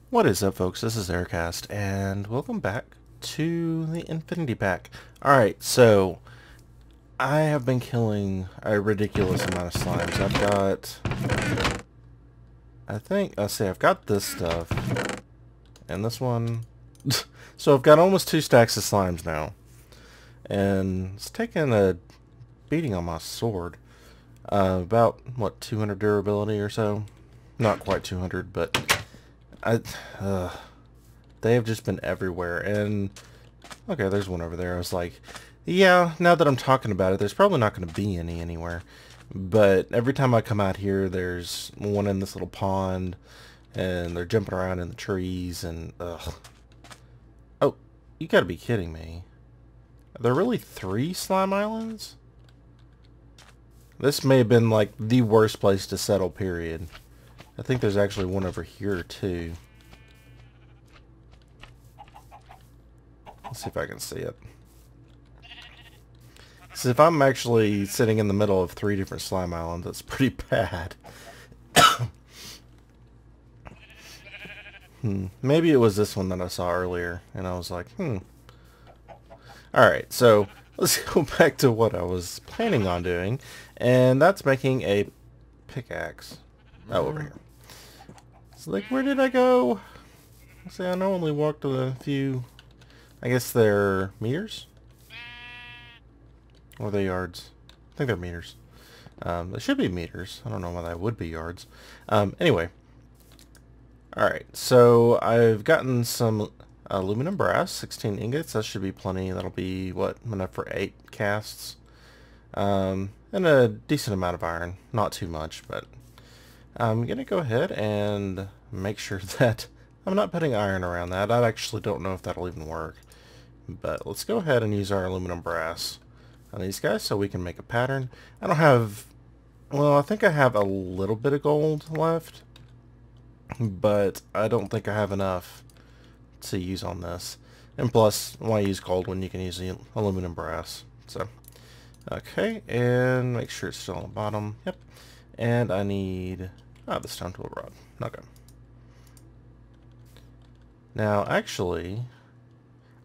What is up, folks? This is Aircast, and welcome back to the Infinity Pack. Alright, so I have been killing a ridiculous amount of slimes. I've got this stuff, and this one. So I've got almost 2 stacks of slimes now, and it's taking a beating on my sword. About, what, 200 durability or so? Not quite 200, but they have just been everywhere. And okay, there's one over there. I was like, yeah, now that I'm talking about it, there's probably not going to be any anywhere. But every time I come out here, there's one in this little pond, and they're jumping around in the trees, and ugh. Oh, you gotta be kidding me. Are there really 3 slime islands? This may have been like the worst place to settle, period. I think there's actually one over here too. Let's see if I can see it. So if I'm actually sitting in the middle of 3 different slime islands, that's pretty bad. Maybe it was this one that I saw earlier, and I was like, Alright, so let's go back to what I was planning on doing, and that's making a pickaxe. Oh, over here. So, like, where did I go? See, I only walked a few, I guess they're meters? Or are they yards? I think they're meters. They should be meters. I don't know why that would be yards. Anyway. Alright, so I've gotten some aluminum brass, 16 ingots. That should be plenty. That'll be, what, enough for 8 casts. And a decent amount of iron. Not too much, but I'm going to go ahead and make sure that I'm not putting iron around that. I actually don't know if that'll even work. But let's go ahead and use our aluminum brass on these guys so we can make a pattern. I don't have, well, I think I have a little bit of gold left, but I don't think I have enough to use on this. And plus, why use gold when you can use the aluminum brass? So, okay, and make sure it's still on the bottom. Yep. And I need, the stone tool rod. Okay. Now, actually,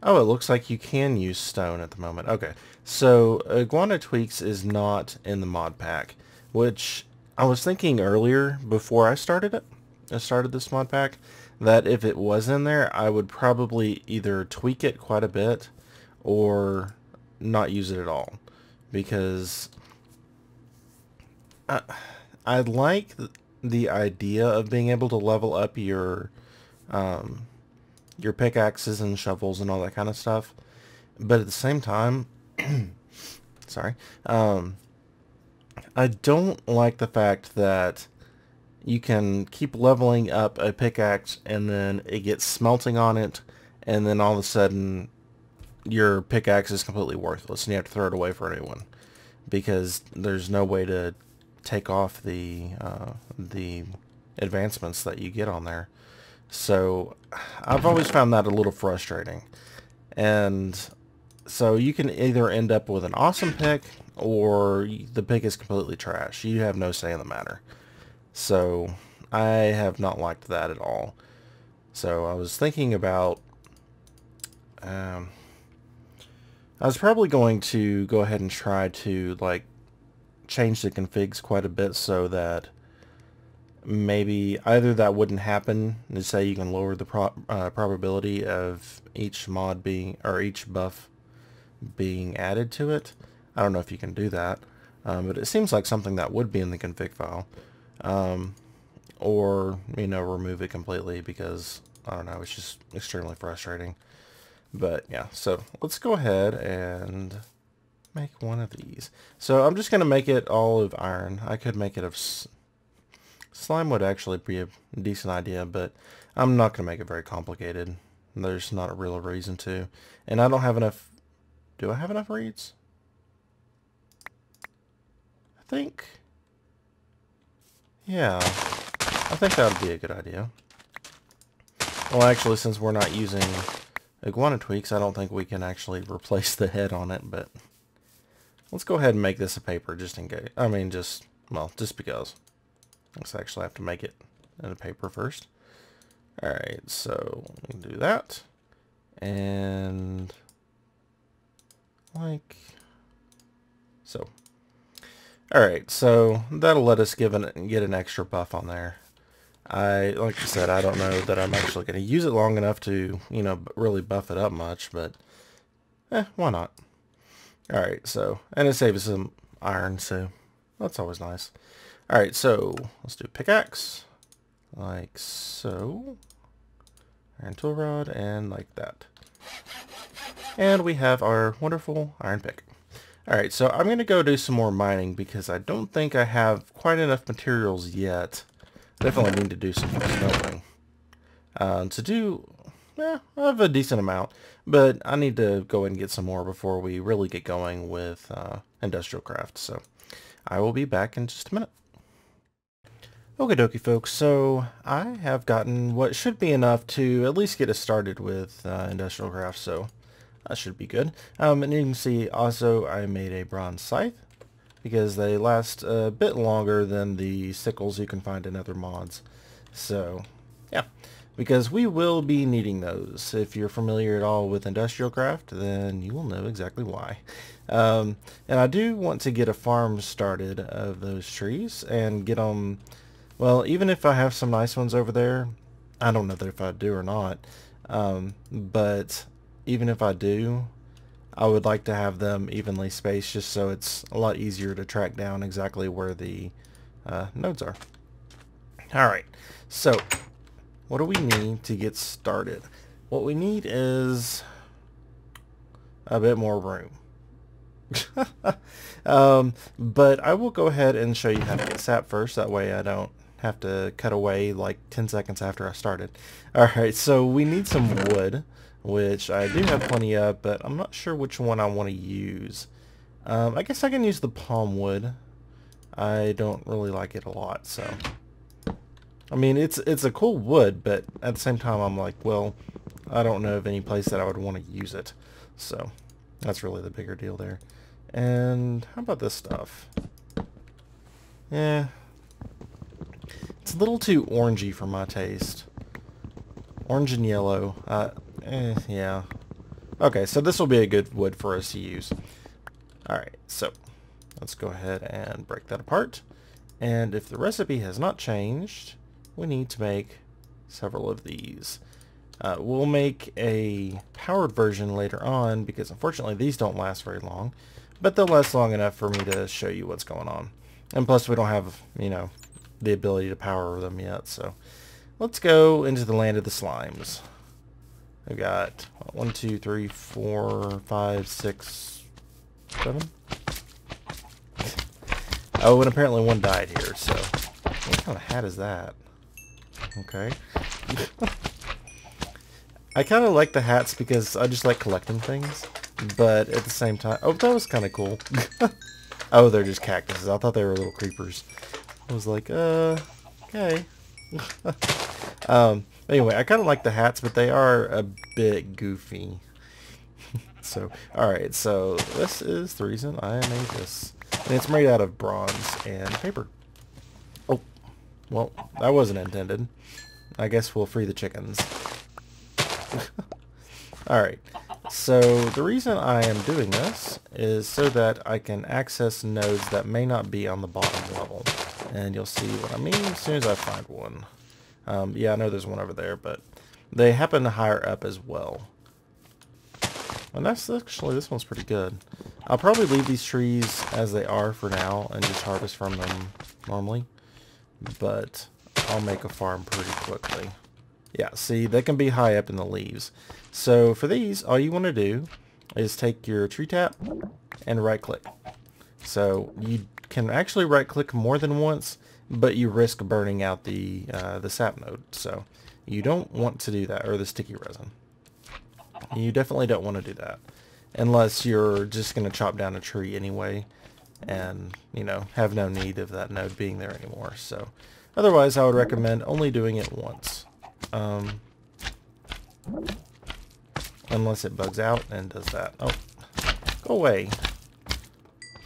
oh, it looks like you can use stone at the moment. Okay, so Iguana Tweaks is not in the mod pack, which I was thinking earlier before I started this mod pack, that if it was in there, I would probably either tweak it quite a bit or not use it at all, because I like the idea of being able to level up your pickaxes and shovels and all that kind of stuff, but at the same time, sorry, I don't like the fact that you can keep leveling up a pickaxe and then it gets smelting on it, and then all of a sudden your pickaxe is completely worthless and you have to throw it away for a new one because there's no way to take off the advancements that you get on there. So I've always found that a little frustrating, and so you can either end up with an awesome pick or the pick is completely trash. You have no say in the matter. So I have not liked that at all. So I was thinking about, I was probably going to go ahead and try to like change the configs quite a bit so that maybe either that wouldn't happen, and say you can lower the probability of each mod being, or each buff being added to it. I don't know if you can do that, but it seems like something that would be in the config file. Or, you know, remove it completely, because, I don't know, it's just extremely frustrating. But, yeah, so let's go ahead and make one of these. So I'm just going to make it all of iron. I could make it of slime, would actually be a decent idea, but I'm not going to make it very complicated. There's not a real reason to. And I don't have enough. Do I have enough reeds? I think. Yeah, I think that would be a good idea. Well, actually, since we're not using Iguana Tweaks, I don't think we can actually replace the head on it, but let's go ahead and make this a paper just in case. I mean, just because. Let's actually have to make it in a paper first. Alright, so we can do that. And like so. Alright, so that'll let us get an extra buff on there. Like I said, I don't know that I'm actually going to use it long enough to, you know, really buff it up much, but why not? Alright, so, and it saves some iron, so that's always nice. Alright, so let's do pickaxe, like so, iron tool rod, and like that. And we have our wonderful iron pick. Alright, so I'm going to go do some more mining because I don't think I have quite enough materials yet. Definitely need to do some smelting. I have a decent amount, but I need to go and get some more before we really get going with industrial craft. So I will be back in just a minute. Okie dokie folks, so I have gotten what should be enough to at least get us started with industrial craft, so that should be good. And you can see also I made a bronze scythe, because they last a bit longer than the sickles you can find in other mods. So, yeah, because we will be needing those. If you're familiar at all with industrial craft, then you will know exactly why. And I do want to get a farm started of those trees and get them, well, even if I have some nice ones over there, I don't know if I do or not, but even if I do, I would like to have them evenly spaced just so it's a lot easier to track down exactly where the nodes are. Alright, so what do we need to get started? What we need is a bit more room. But I will go ahead and show you how to get sap first, that way I don't have to cut away like 10 seconds after I started. Alright, so we need some wood, which I do have plenty of, but I'm not sure which one I want to use. I guess I can use the palm wood. I don't really like it a lot, so. I mean, it's a cool wood, but at the same time I'm like, well, I don't know of any place that I would want to use it. So, that's really the bigger deal there. And how about this stuff? Yeah. It's a little too orangey for my taste. Orange and yellow. Yeah. Okay, so this will be a good wood for us to use. Alright, so let's go ahead and break that apart. And if the recipe has not changed, we need to make several of these. We'll make a powered version later on because unfortunately these don't last very long, but they'll last long enough for me to show you what's going on. And plus we don't have, you know, the ability to power them yet, so let's go into the land of the slimes. I've got 1, 2, 3, 4, 5, 6, 7. Oh, and apparently one died here, so what kind of hat is that? Okay. I kind of like the hats because I just like collecting things, but at the same time, oh, that was kind of cool. Oh, they're just cactuses. I thought they were little creepers. I was like, okay. Anyway, I kind of like the hats, but they are a bit goofy. So, alright, so this is the reason I made this. And it's made out of bronze and paper. Oh, well, that wasn't intended. I guess we'll free the chickens. Alright, so the reason I am doing this is so that I can access nodes that may not be on the bottom level. And you'll see what I mean as soon as I find one. Yeah, I know there's one over there, but they happen higher up as well. And that's actually, this one's pretty good. I'll probably leave these trees as they are for now and just harvest from them normally. But I'll make a farm pretty quickly. Yeah, see, they can be high up in the leaves. So for these, all you want to do is take your tree tap and right click. So you can actually right click more than once, but you risk burning out the sap node. So you don't want to do that, or the sticky resin. You definitely don't want to do that unless you're just going to chop down a tree anyway and, you know, have no need of that node being there anymore. So otherwise I would recommend only doing it once. Unless it bugs out and does that. Oh, go away.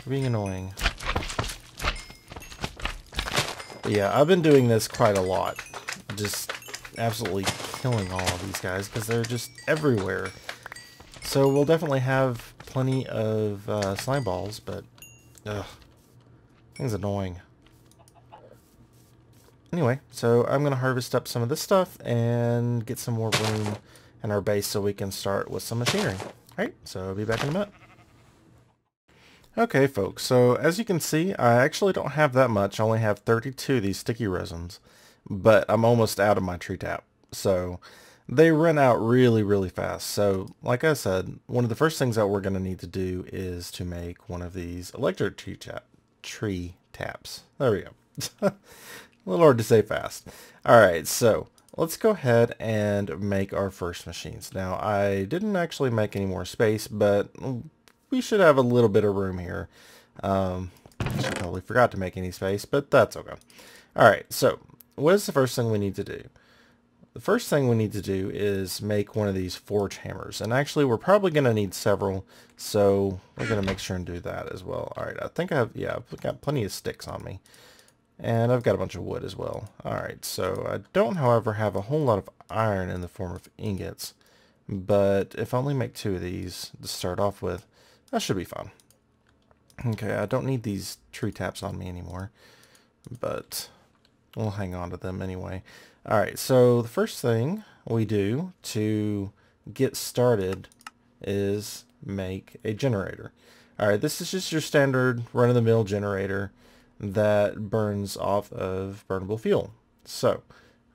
You're being annoying. But yeah, I've been doing this quite a lot. Just absolutely killing all of these guys because they're just everywhere. So we'll definitely have plenty of slime balls, but ugh, thing's annoying. Anyway, so I'm going to harvest up some of this stuff and get some more room in our base so we can start with some machinery. Alright, so I'll be back in a minute. Okay folks, so as you can see, I actually don't have that much. I only have 32 of these sticky resins, but I'm almost out of my tree tap. So they run out really, really fast. So like I said, one of the first things that we're going to need to do is to make one of these electric tree taps. There we go. A little hard to say fast. Alright, so let's go ahead and make our first machines. Now, I didn't actually make any more space, but we should have a little bit of room here. I totally forgot to make any space, but that's okay. Alright, so what is the first thing we need to do? The first thing we need to do is make one of these forge hammers. And actually, we're probably going to need several, so we're going to make sure and do that as well. Alright, I think I've got plenty of sticks on me. And I've got a bunch of wood as well. Alright, so I don't, however, have a whole lot of iron in the form of ingots. But if I only make 2 of these to start off with, that should be fun. Okay, I don't need these tree taps on me anymore. But we'll hang on to them anyway. Alright, so the first thing we do to get started is make a generator. Alright, this is just your standard run-of-the-mill generator that burns off of burnable fuel. So,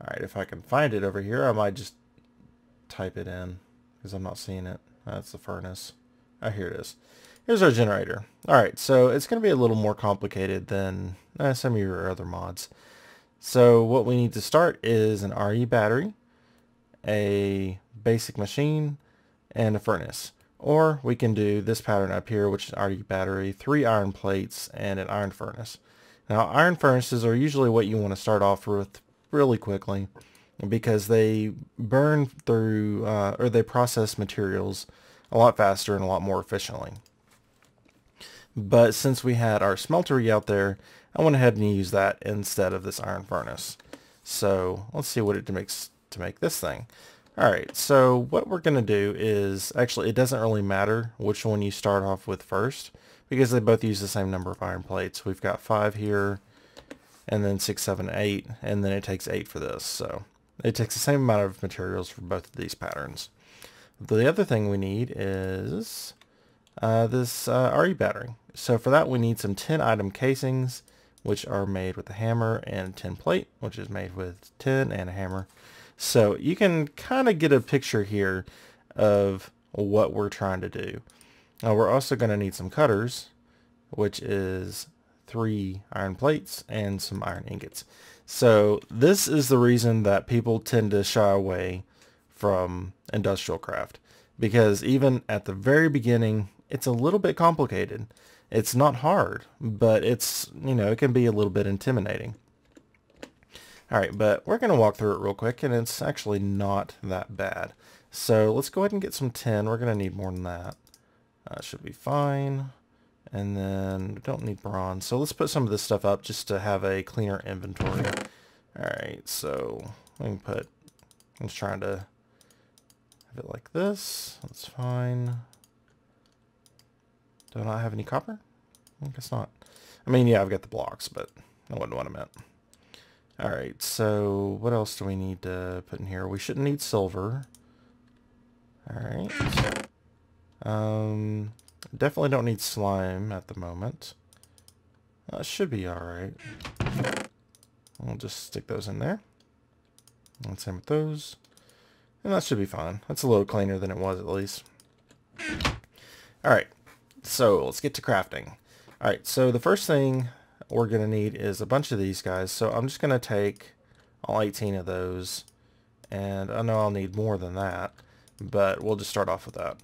alright, if I can find it over here, I might just type it in because I'm not seeing it. That's the furnace. Oh, here it is. Here's our generator. Alright, so it's going to be a little more complicated than some of your other mods. So what we need to start is an RE battery, a basic machine, and a furnace. Or we can do this pattern up here, which is RE battery, 3 iron plates, and an iron furnace. Now, iron furnaces are usually what you want to start off with really quickly because they burn through, or they process materials a lot faster and a lot more efficiently. But since we had our smeltery out there, I went ahead and used that instead of this iron furnace. So let's see what it makes to make this thing. Alright, so what we're going to do is, actually it doesn't really matter which one you start off with first, because they both use the same number of iron plates. We've got 5 here, and then 6, 7, 8, and then it takes 8 for this. So it takes the same amount of materials for both of these patterns. The other thing we need is this RE battery. So for that we need some 10 item casings, which are made with a hammer, and 10 plate, which is made with tin and a hammer. So you can kind of get a picture here of what we're trying to do. Now we're also going to need some cutters, which is 3 iron plates and some iron ingots. So this is the reason that people tend to shy away from industrial craft, because even at the very beginning it's a little bit complicated. It's not hard, but it's, you know, it can be a little bit intimidating. Alright, but we're going to walk through it real quick, and it's actually not that bad. So let's go ahead and get some tin. We're going to need more than that. Should be fine. And then we don't need bronze. So let's put some of this stuff up just to have a cleaner inventory. Alright, so we can put, I'm just trying to have it like this. That's fine. Do I not have any copper? I guess not. I mean, yeah, I've got the blocks, but that wasn't what I meant. Alright, so what else do we need to put in here? We shouldn't need silver. Alright. Definitely don't need slime at the moment. Should be alright. We'll just stick those in there. And same with those. And that should be fine. That's a little cleaner than it was, at least. Alright, so let's get to crafting. Alright, so the first thing we're going to need is a bunch of these guys. So I'm just going to take all 18 of those. And I know I'll need more than that, but we'll just start off with that.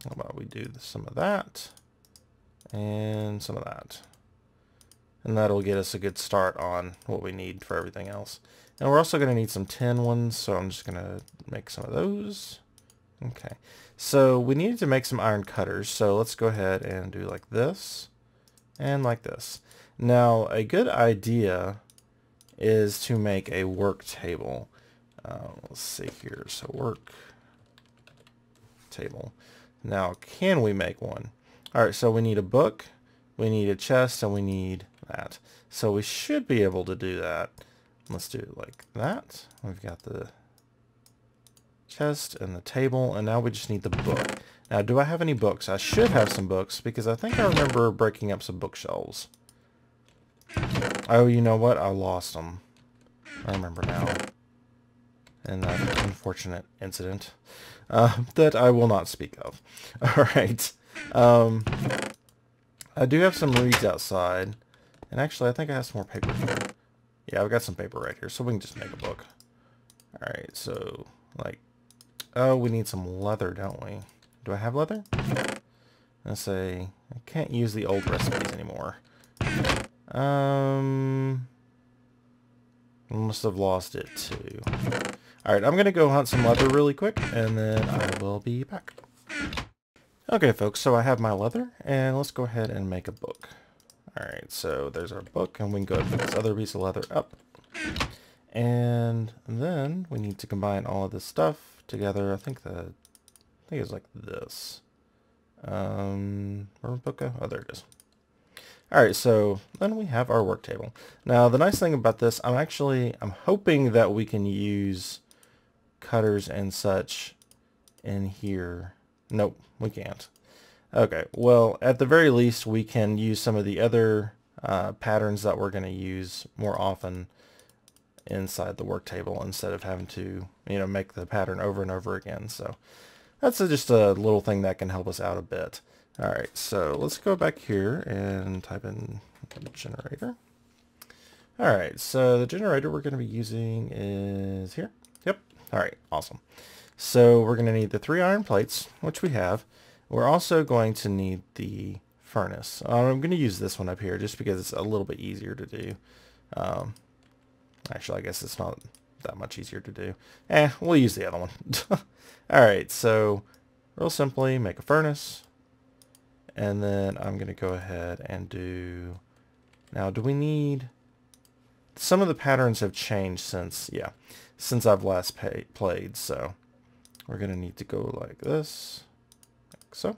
How about we do some of that and some of that. And that'll get us a good start on what we need for everything else. And we're also going to need some tin ones, so I'm just going to make some of those. Okay, so we needed to make some iron cutters, so let's go ahead and do like this and like this. Now, a good idea is to make a work table. Let's see here. So work table. Now, can we make one? All right, so we need a book, we need a chest, and we need that. So we should be able to do that. Let's do it like that. We've got the chest and the table, and now we just need the book. Now, do I have any books? I should have some books, because I think I remember breaking up some bookshelves. Oh, you know what? I lost them. I remember now. And that unfortunate incident that I will not speak of. Alright. I do have some reeds outside. And actually, I think I have some more paper here. Yeah, I've got some paper right here, so we can just make a book. Alright, so, like... Oh, we need some leather, don't we? Do I have leather? Let's say... I can't use the old recipes anymore. I must have lost it, too. Alright, I'm going to go hunt some leather really quick, and then I will be back. Okay, folks, so I have my leather, and let's go ahead and make a book. Alright, so there's our book, and we can go ahead and put this other piece of leather up. And then we need to combine all of this stuff together. I think it's like this. Where'd my book go? Oh, there it is. Alright, so then we have our work table. Now, the nice thing about this, I'm hoping that we can use cutters and such in here. Nope, we can't. Okay, well, at the very least, we can use some of the other patterns that we're going to use more often inside the work table instead of having to, make the pattern over and over again. So that's just a little thing that can help us out a bit. All right, so let's go back here and type in generator. All right, so the generator we're going to be using is here. Yep. All right, awesome. So we're going to need the 3 iron plates, which we have. We're also going to need the furnace. I'm going to use this one up here just because it's a little bit easier to do. Actually, I guess it's not that much easier to do. We'll use the other one. All right, so real simply make a furnace. And then I'm going to go ahead and do... Now, do we need... Some of the patterns have changed since I've last played, so we're going to need to go like this, like so.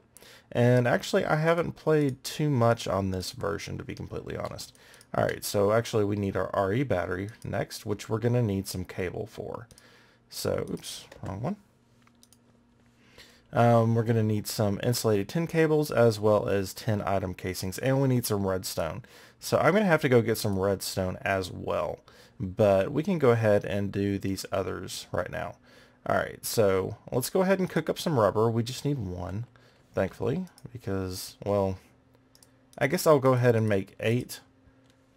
And actually, I haven't played too much on this version, to be completely honest. Alright, so actually we need our RE battery next, which we're going to need some cable for. So, oops, wrong one. We're going to need some insulated tin cables as well as tin item casings, and we need some redstone. So I'm going to have to go get some redstone as well, but we can go ahead and do these others right now. Alright, so let's go ahead and cook up some rubber. We just need 1, thankfully, because, well, I guess I'll go ahead and make 8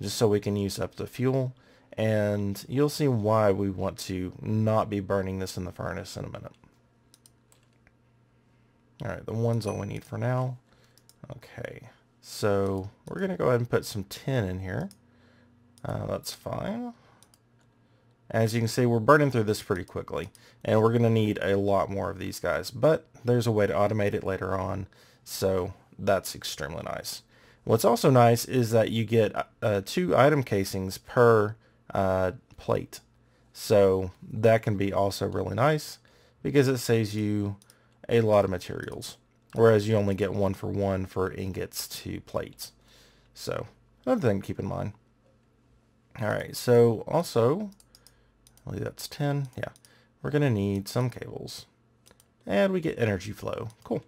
just so we can use up the fuel, and you'll see why we want to not be burning this in the furnace in a minute. Alright, the 1's all we need for now. Okay, so we're going to go ahead and put some tin in here. That's fine. As you can see, we're burning through this pretty quickly, and we're going to need a lot more of these guys, but there's a way to automate it later on, so that's extremely nice. What's also nice is that you get 2 item casings per plate, so that can be also really nice because it saves you a lot of materials, whereas you only get 1 for 1 for ingots to plates. So another thing to keep in mind. Alright, so also, I believe that's 10. Yeah, we're going to need some cables. And we get energy flow. Cool.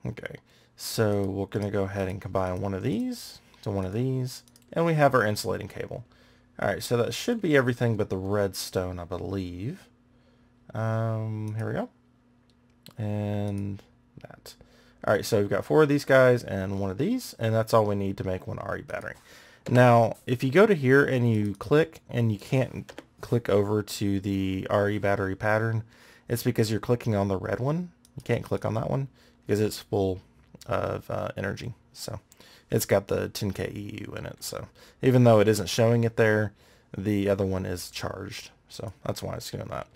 Okay, so we're going to go ahead and combine one of these to one of these, and we have our insulating cable. Alright, so that should be everything but the redstone, I believe. Here we go. And that. Alright, so we've got 4 of these guys and 1 of these, and that's all we need to make 1 RE battery. Now, if you go to here and you click and you can't click over to the RE battery pattern, it's because you're clicking on the red one. You can't click on that one because it's full of energy. So it's got the 10k EU in it. So even though it isn't showing it there, the other one is charged. So that's why it's doing that.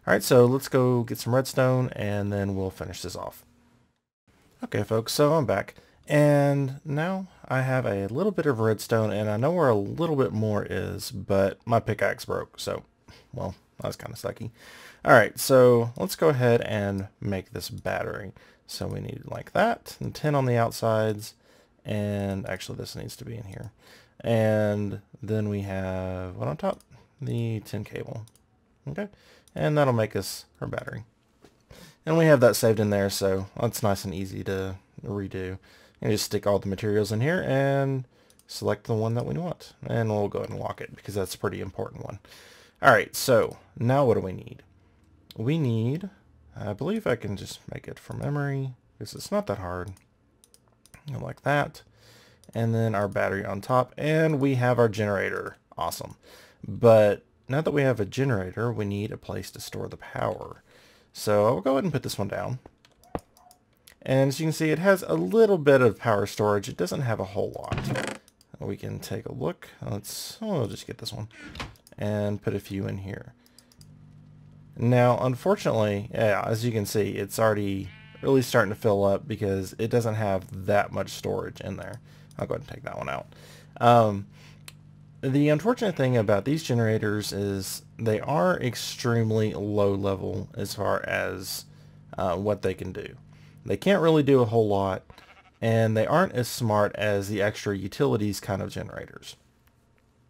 Alright, so let's go get some redstone and then we'll finish this off. Okay folks, so I'm back. And now I have a little bit of redstone and I know where a little bit more is, but my pickaxe broke. So, well, That's kind of sucky. Alright, so let's go ahead and make this battery. So we need like that, and 10 on the outsides, and actually this needs to be in here. And then we have, what on top? The 10 cable. Okay, and that'll make us our battery. And we have that saved in there, so that's nice and easy to redo. And just stick all the materials in here and select the one that we want. And we'll go ahead and lock it because that's a pretty important one. Alright, so now what do we need? We need, I believe I can just make it from memory because it's not that hard. Like that. And then our battery on top, and we have our generator. Awesome. But now that we have a generator, we need a place to store the power. So I'll go ahead and put this one down. And as you can see, it has a little bit of power storage. It doesn't have a whole lot. We can take a look. We'll just get this one and put a few in here. Now, unfortunately, yeah, as you can see, it's already really starting to fill up because it doesn't have that much storage in there. I'll go ahead and take that one out. The unfortunate thing about these generators is they are extremely low level as far as what they can do. They can't really do a whole lot, and they aren't as smart as the extra utilities kind of generators.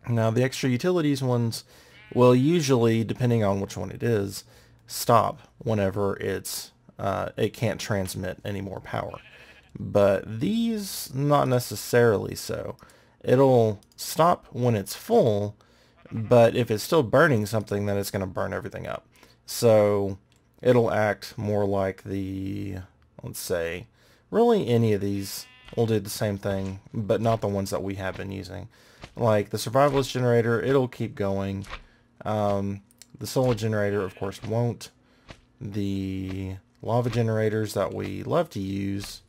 Now, the extra utilities ones will usually, depending on which one it is, stop whenever it can't transmit any more power. But these, not necessarily so. It'll stop when it's full, but if it's still burning something, then it's going to burn everything up. So it'll act more like the, let's say, really any of these will do the same thing, but not the ones that we have been using. Like the survivalist generator, it'll keep going. The solar generator, of course, won't. The lava generators that we love to use,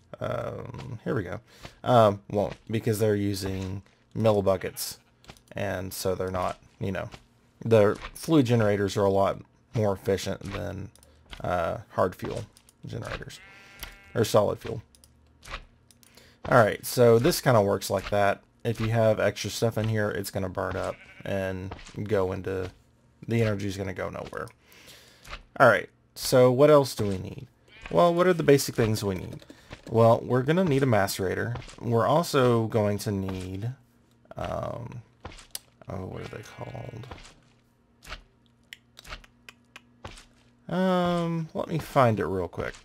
here we go, won't, because they're using millibuckets, and so they're not, the fluid generators are a lot more efficient than hard fuel generators, or solid fuel. Alright, so this kind of works like that. If you have extra stuff in here, it's going to burn up and go into, the energy is going to go nowhere. Alright, so what else do we need? Well, what are the basic things we need? Well, we're going to need a macerator. We're also going to need, what are they called? Let me find it real quick.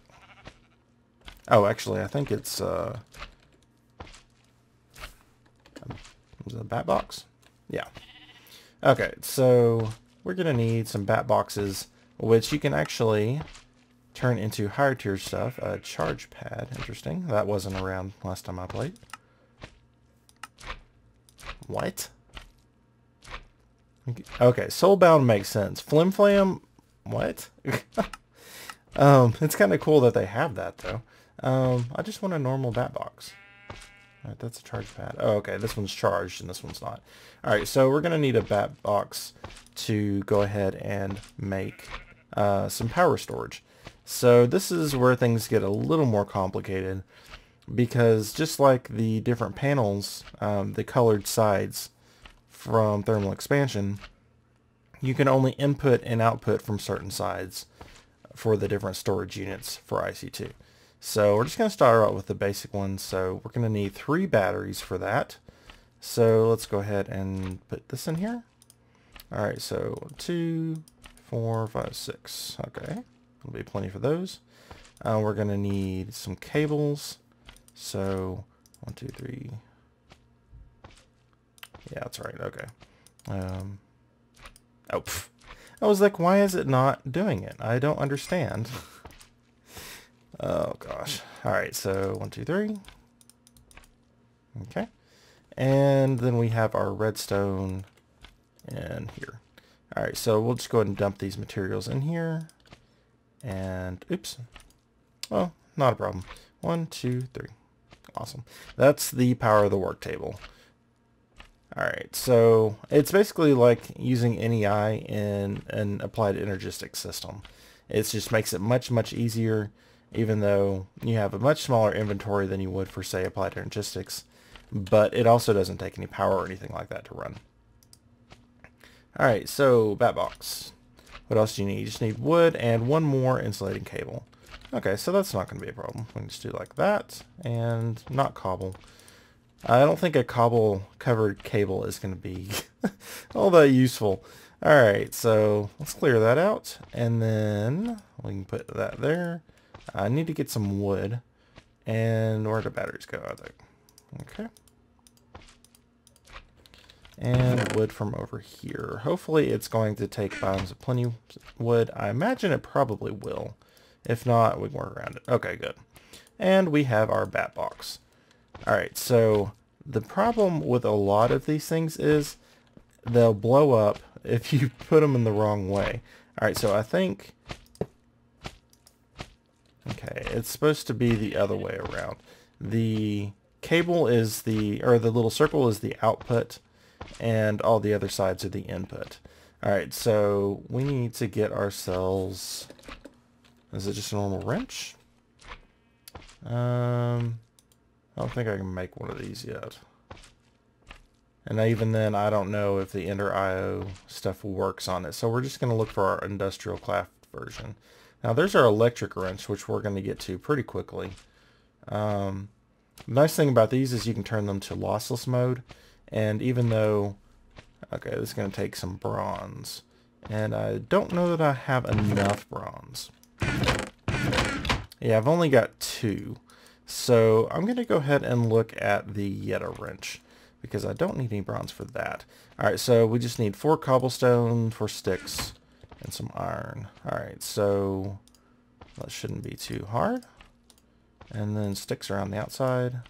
Oh, actually, I think it's, is it a bat box? Yeah. Okay, so we're going to need some bat boxes, which you can actually turn into higher tier stuff. A charge pad, interesting. That wasn't around last time I played. What? Okay, Soulbound makes sense. Flim Flam, what? It's kind of cool that they have that, though. I just want a normal bat box. Alright, that's a charge pad. Oh, okay, this one's charged and this one's not. Alright, so we're going to need a bat box to go ahead and make some power storage. So this is where things get a little more complicated, because just like the different panels, the colored sides from thermal expansion, you can only input and output from certain sides for the different storage units for IC2. So we're just going to start out with the basic ones. So we're going to need 3 batteries for that. So let's go ahead and put this in here. Alright, so 2, 4, 5, 6. Okay, there'll be plenty for those. We're going to need some cables. So 1, 2, 3. Yeah, that's right. Okay. Oh, pff. I was like, why is it not doing it? I don't understand. Oh gosh. Alright, so 1, 2, 3. Okay. And then we have our redstone in here. Alright, so we'll just go ahead and dump these materials in here. And, oops. Well, not a problem. 1, 2, 3. Awesome. That's the power of the work table. Alright, so it's basically like using NEI in an applied energistic system. It just makes it much, much easier, even though you have a much smaller inventory than you would for, say, applied energistics. But it also doesn't take any power or anything like that to run. Alright, so bat box. What else do you need? You just need wood and one more insulating cable. Okay, so that's not going to be a problem. We can just do like that and not cobble. I don't think a cobble covered cable is going to be all that useful. Alright, so let's clear that out, and then we can put that there. I need to get some wood, and where do batteries go? I think. Okay. And wood from over here. Hopefully it's going to take biomes of plenty wood. I imagine it probably will. If not, we can work around it. Okay, good. And we have our bat box. Alright, so the problem with a lot of these things is they'll blow up if you put them in the wrong way. Alright, so I think... Okay, it's supposed to be the other way around. The cable is the... or the little circle is the output, and all the other sides are the input. Alright, so we need to get ourselves... Is it just a normal wrench? I don't think I can make one of these yet. And even then, I don't know if the Ender IO stuff works on it. So we're just going to look for our industrial craft version. Now there's our electric wrench, which we're going to get to pretty quickly. The nice thing about these is you can turn them to lossless mode. And even though... Okay, this is going to take some bronze. And I don't know that I have enough bronze. Yeah, I've only got 2. So I'm going to go ahead and look at the Yetta wrench, because I don't need any bronze for that. Alright, so we just need 4 cobblestone, 4 sticks, and some iron. Alright, so that shouldn't be too hard. And then sticks around the outside.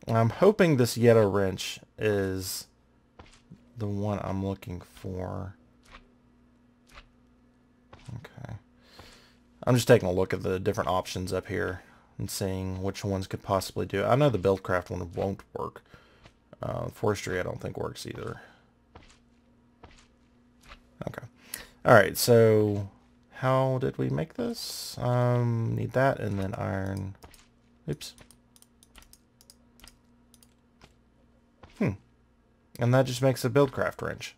I'm hoping this Yetta wrench is the one I'm looking for. Okay. I'm just taking a look at the different options up here and seeing which ones could possibly do it. I know the Buildcraft one won't work. Forestry I don't think works either. Okay. Alright, so how did we make this? Need that and then iron. Oops. And that just makes a Buildcraft wrench.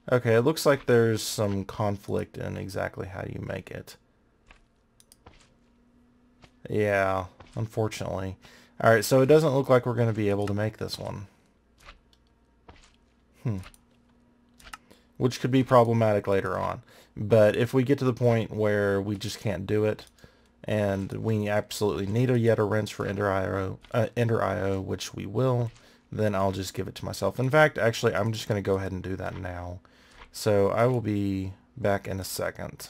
Okay, it looks like there's some conflict in exactly how you make it. Yeah, unfortunately. Alright, so it doesn't look like we're going to be able to make this one. Which could be problematic later on. But if we get to the point where we just can't do it, and we absolutely need a Yetta wrench for Ender IO, which we will, then I'll just give it to myself. In fact, actually, I'm just going to go ahead and do that now. So I will be back in a second.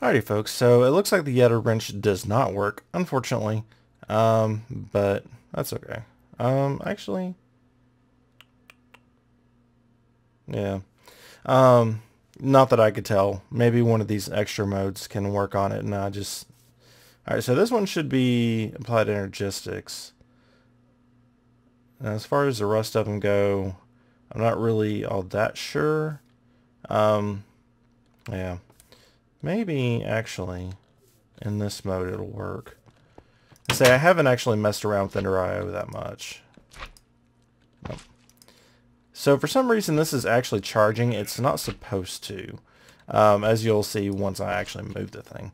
Alrighty folks, so it looks like the Yetta wrench does not work, unfortunately. But that's okay. Actually, yeah. Not that I could tell. Maybe one of these extra modes can work on it, and I just... Alright, so this one should be applied energistics. Now, as far as the rest of them go, I'm not really all that sure. Yeah. Maybe, actually, in this mode it'll work. I haven't actually messed around with Ender IO that much. Nope. So for some reason this is actually charging. It's not supposed to. As you'll see once I actually move the thing.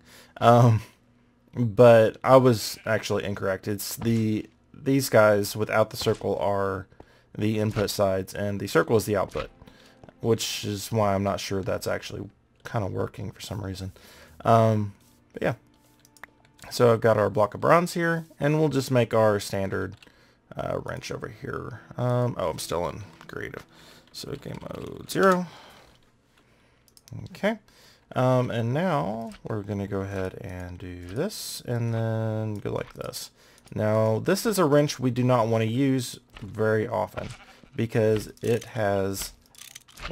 But I was actually incorrect. It's these guys without the circle are the input sides and the circle is the output. Which is why I'm not sure that's actually kind of working for some reason. But yeah. So I've got our block of bronze here, and we'll just make our standard wrench over here. Oh, I'm still in creative. So game mode 0. Okay. And now we're going to go ahead and do this, and then go like this. Now, this is a wrench we do not want to use very often, because it has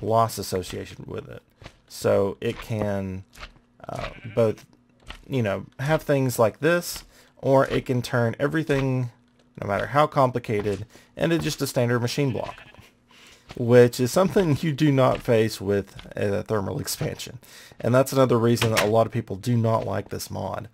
loss association with it. So it can both, you know, have things like this, or it can turn everything, no matter how complicated, into just a standard machine block, which is something you do not face with a thermal expansion. And that's another reason that a lot of people do not like this mod.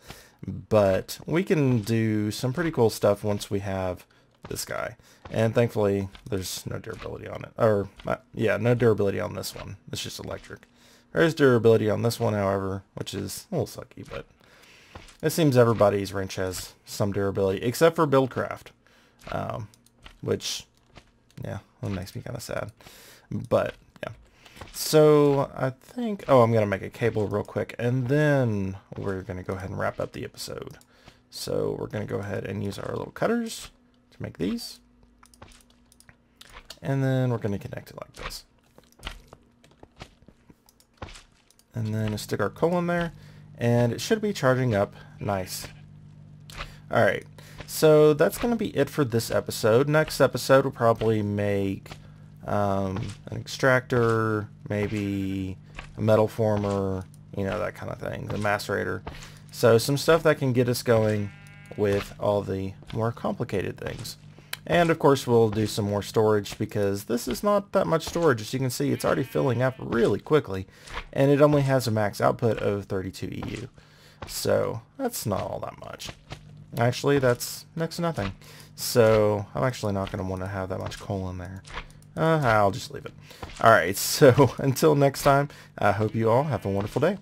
But we can do some pretty cool stuff once we have this guy. And thankfully, there's no durability on it. Or, yeah, no durability on this one. It's just electric. There is durability on this one, however, which is a little sucky, but it seems everybody's wrench has some durability, except for Buildcraft, which, yeah, that makes me kind of sad. But, yeah. So, I think, oh, I'm going to make a cable real quick, and then we're going to go ahead and wrap up the episode. So, we're going to go ahead and use our little cutters to make these. And then we're going to connect it like this. And then stick our coal in there, and it should be charging up nice. Alright, so that's going to be it for this episode. Next episode we'll probably make an extractor, maybe a metal former, you know, that kind of thing, the macerator. So some stuff that can get us going with all the more complicated things. And of course we'll do some more storage, because this is not that much storage. As you can see, it's already filling up really quickly, and it only has a max output of 32 EU. So that's not all that much. Actually, that's next to nothing. So I'm actually not going to want to have that much coal in there. I'll just leave it. Alright, so until next time, I hope you all have a wonderful day.